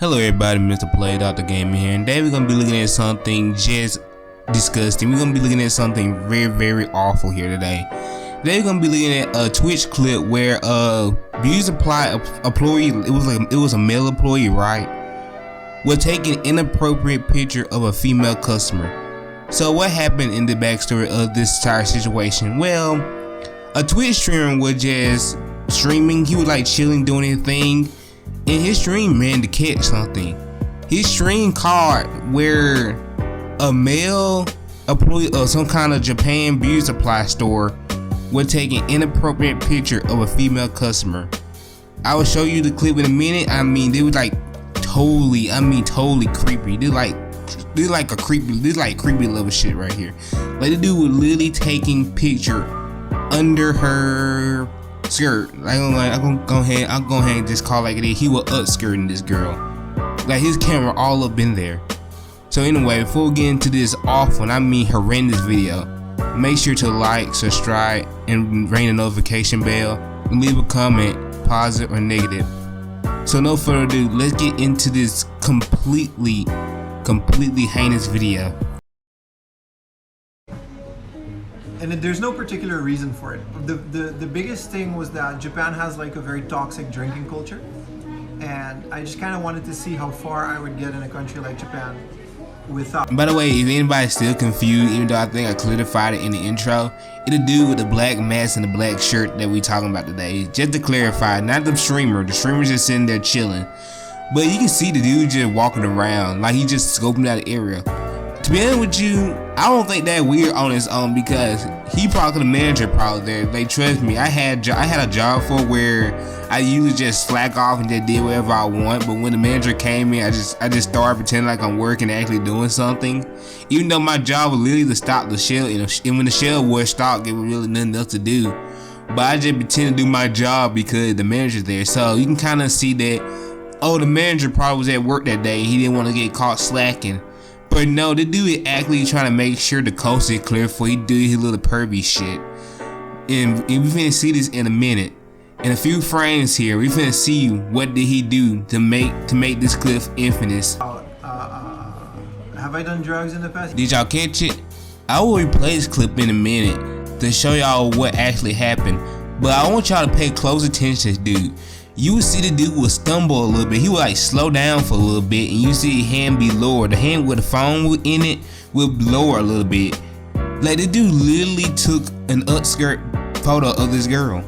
Hello everybody, Mr. Play Dr. Gamer here, and today we're gonna be looking at something just disgusting. We're gonna be looking at something very awful here today. Today we're gonna be looking at a Twitch clip where beauty supply employee, it was a male employee, right, was taking an inappropriate picture of a female customer. So what happened in the backstory of this entire situation? Well, a Twitch streamer was just streaming. He was like chilling, doing his thing. In his stream, man, to catch something. His stream caught where a male employee of some kind of Japan beauty supply store was taking an inappropriate picture of a female customer. I will show you the clip in a minute. I mean, they was like totally creepy. This like creepy level shit right here. Like the dude was literally taking picture under her skirt. I'm gonna go ahead and just call it like it is. He was upskirting this girl. Like his camera all up in there. So anyway, before we get into this awful, and I mean horrendous video, make sure to like, subscribe, and ring the notification bell, and leave a comment, positive or negative. So no further ado, let's get into this completely heinous video. And there's no particular reason for it. The biggest thing was that Japan has like a very toxic drinking culture, and I just kind of wanted to see how far I would get in a country like Japan without. By the way, if anybody's still confused, even though I think I clarified it in the intro, it'll do with the black mask and the black shirt that we talking about today. Just to clarify, not the streamer's just sitting there chilling, but you can see the dude just walking around like he just scoping out the area. To be honest with you, I don't think that weird on his own, because he probably the manager probably there. Like trust me, I had a job for where I usually just slack off and just did whatever I want. But when the manager came in, I just started pretending like I'm working, actually doing something. Even though my job was literally to stop the shell, and when the shell was stopped, there was really nothing else to do. But I just pretend to do my job because the manager's there. So you can kind of see that, oh, the manager probably was at work that day. He didn't want to get caught slacking. But no, the dude is actually trying to make sure the coast is clear before he do his little pervy shit. And we finna see this in a minute. In a few frames here, we finna see what did he do to make this clip infamous. Have I done drugs in the past? Did y'all catch it? I will replay this clip in a minute to show y'all what actually happened. But I want y'all to pay close attention to this dude. You would see the dude would stumble a little bit. He would like slow down for a little bit, and you see his hand be lower. The hand with the phone in it would lower a little bit. Like the dude literally took an upskirt photo of this girl.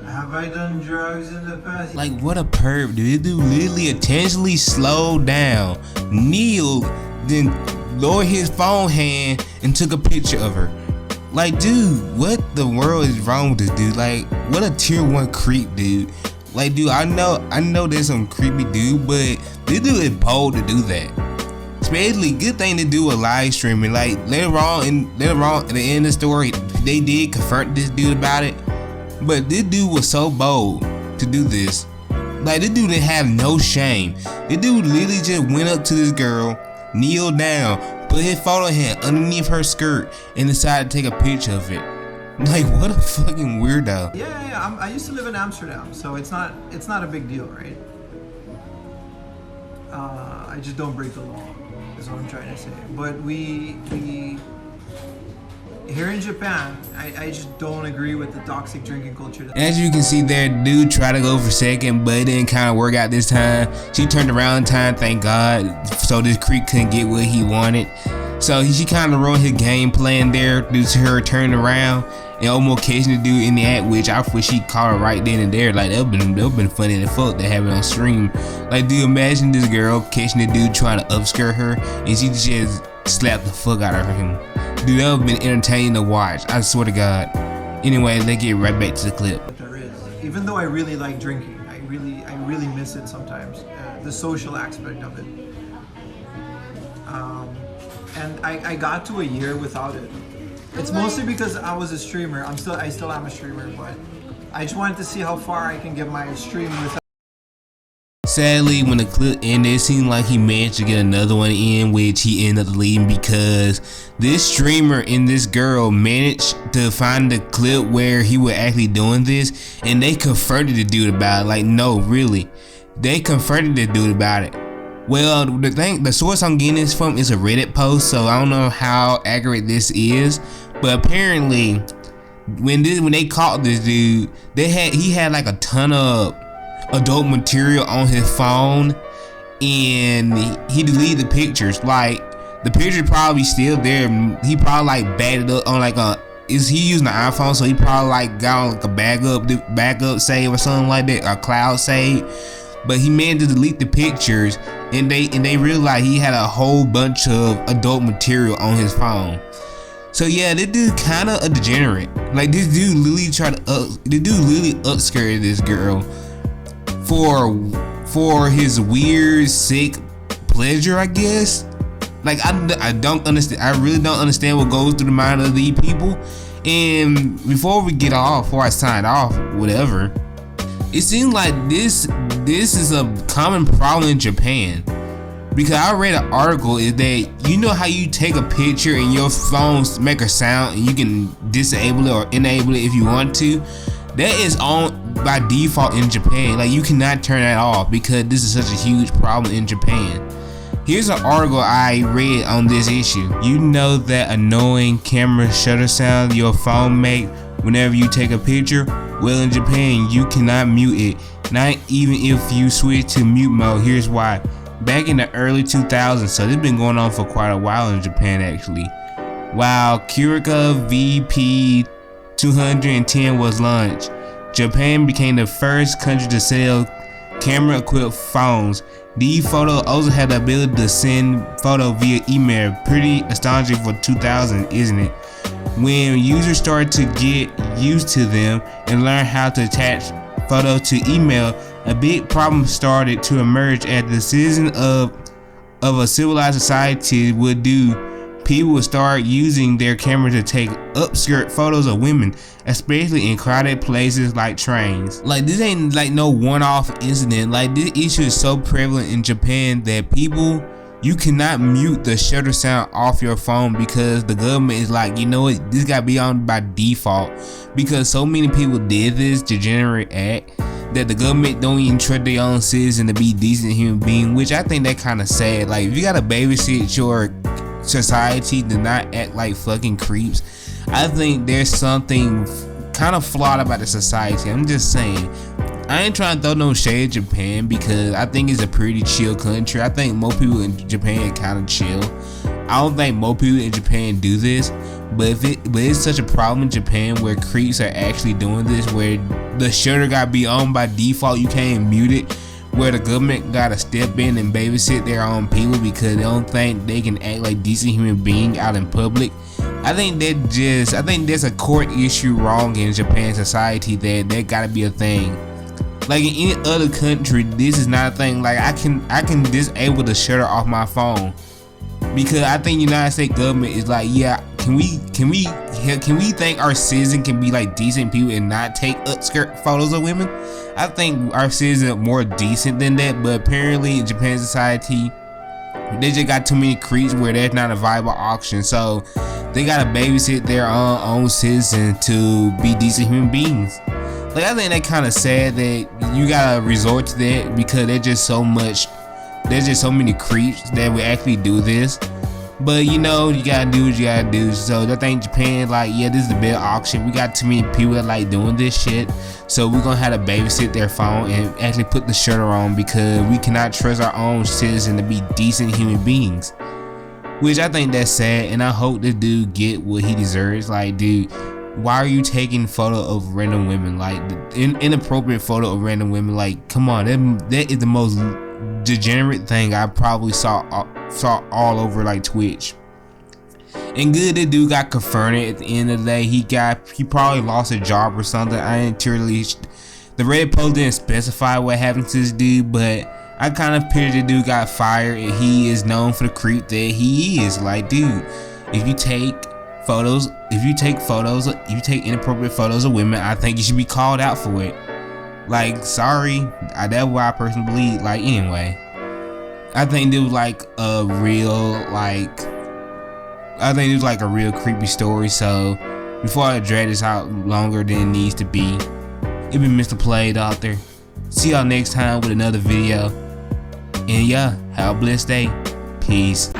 Have I done drugs in the past? Like what a perv, dude. This dude literally intentionally slowed down, kneeled, then lowered his phone hand and took a picture of her. Like, dude, what the world is wrong with this dude? Like, what a tier 1 creep, dude. Like, dude, I know there's some creepy dude, but this dude is bold to do that. Especially, good thing to do with live streaming. Like, later on at the end of the story, they did confront this dude about it. But this dude was so bold to do this. Like, this dude didn't have no shame. This dude literally just went up to this girl, kneeled down, put his photo hand underneath her skirt, and decided to take a picture of it. Like what a fucking weirdo. Yeah. I used to live in Amsterdam, so it's not a big deal, right? I just don't break the law, is what I'm trying to say. But we here in Japan, I just don't agree with the toxic drinking culture. As you can see there, dude tried to go for second, but it didn't kind of work out this time. She turned around in time, thank God, so this creep couldn't get what he wanted. So she kind of ruined his game plan there due to her turning around and almost catching the dude in the act, which I wish she caught her right then and there. Like that would've been funny as fuck to have it on stream. Like, dude, imagine this girl catching the dude trying to upskirt her, and she just slapped the fuck out of him. Dude, that would've been entertaining to watch, I swear to God. Anyway, let's get right back to the clip. There is, even though I really like drinking, I really miss it sometimes. The social aspect of it. And I got to a year without it. It's mostly because I was a streamer. I still am a streamer, but I just wanted to see how far I can get my stream without. Sadly, when the clip ended, it seemed like he managed to get another one in, which he ended up deleting because this streamer and this girl managed to find the clip where he was actually doing this, and they confronted the dude about it. Like, no, really, they confronted the dude about it. Well, the source I'm getting this from is a Reddit post, so I don't know how accurate this is, but apparently, when they caught this dude, he had like a ton of adult material on his phone, and he deleted the pictures. Like, the picture probably still there. He probably like backed it up on like is he using the iPhone, so he probably like got on like a backup save or something like that, a cloud save. But he managed to delete the pictures, and they realized he had a whole bunch of adult material on his phone. So yeah, this dude kind of a degenerate. Like, this dude literally upskirted this girl for his weird, sick pleasure, I guess. Like, I don't understand. I really don't understand what goes through the mind of these people. And before I sign off, whatever, it seems like this is a common problem in Japan. Because I read an article is that, you know how you take a picture and your phone make a sound and you can disable it or enable it if you want to? That is on by default in Japan. Like, you cannot turn that off because this is such a huge problem in Japan. Here's an article I read on this issue. You know that annoying camera shutter sound your phone make whenever you take a picture? Well, in Japan, you cannot mute it, not even if you switch to mute mode. Here's why. Back in the early 2000s, so this has been going on for quite a while in Japan actually. While Kurika VP210 was launched, Japan became the first country to sell camera-equipped phones. These photos also had the ability to send photos via email. Pretty astonishing for 2000, isn't it? When users started to get used to them and learn how to attach photos to email, a big problem started to emerge as the citizens of a civilized society would do. People would start using their camera to take upskirt photos of women, especially in crowded places like trains. Like, this ain't like no one-off incident. Like, this issue is so prevalent in Japan that you cannot mute the shutter sound off your phone because the government is like, you know what, this gotta be on by default. Because so many people did this degenerate act that the government don't even trust their own citizens to be decent human beings, which I think that kind of sad. Like, if you gotta babysit your society to not act like fucking creeps, I think there's something kind of flawed about the society. I'm just saying. I ain't trying to throw no shade at Japan because I think it's a pretty chill country. I think most people in Japan kind of chill. I don't think most people in Japan do this, but it's such a problem in Japan where creeps are actually doing this, where the shutter gotta be on by default, you can't mute it, where the government gotta step in and babysit their own people because they don't think they can act like decent human beings out in public. I think there's a core issue wrong in Japan society that gotta be a thing. Like, in any other country, this is not a thing. Like, I can disable the shutter off my phone because I think United States government is like, yeah, can we think our citizens can be like decent people and not take upskirt photos of women? I think our citizens are more decent than that, but apparently in Japan society, they just got too many creeps where that's not a viable option. So they gotta babysit their own citizens to be decent human beings. Like, I think that kind of sad that you gotta resort to that because there's just so many creeps that would actually do this. But you know, you gotta do what you gotta do. So I think Japan, like, yeah, this is the better option. We got too many people that like doing this shit, so we're gonna have to babysit their phone and actually put the shutter on because we cannot trust our own citizens to be decent human beings. Which I think that's sad, and I hope this dude get what he deserves. Like, dude, why are you taking photo of random women? Like, inappropriate photo of random women? Like, come on, that is the most degenerate thing I probably saw all over like Twitch. And good, that dude got confronted at the end of the day. He probably lost a job or something. I ain't really, the Reddit post didn't specify what happened to this dude, but I kind of pictured the dude got fired and he is known for the creep that he is. Like, dude, if you take inappropriate photos of women, I think you should be called out for it. Like, sorry, that's what I personally believe. Like, anyway, I think it was like a real creepy story. So before I drag this out longer than it needs to be, it been Mr. Play Doctor. See y'all next time with another video. And yeah, have a blessed day. Peace.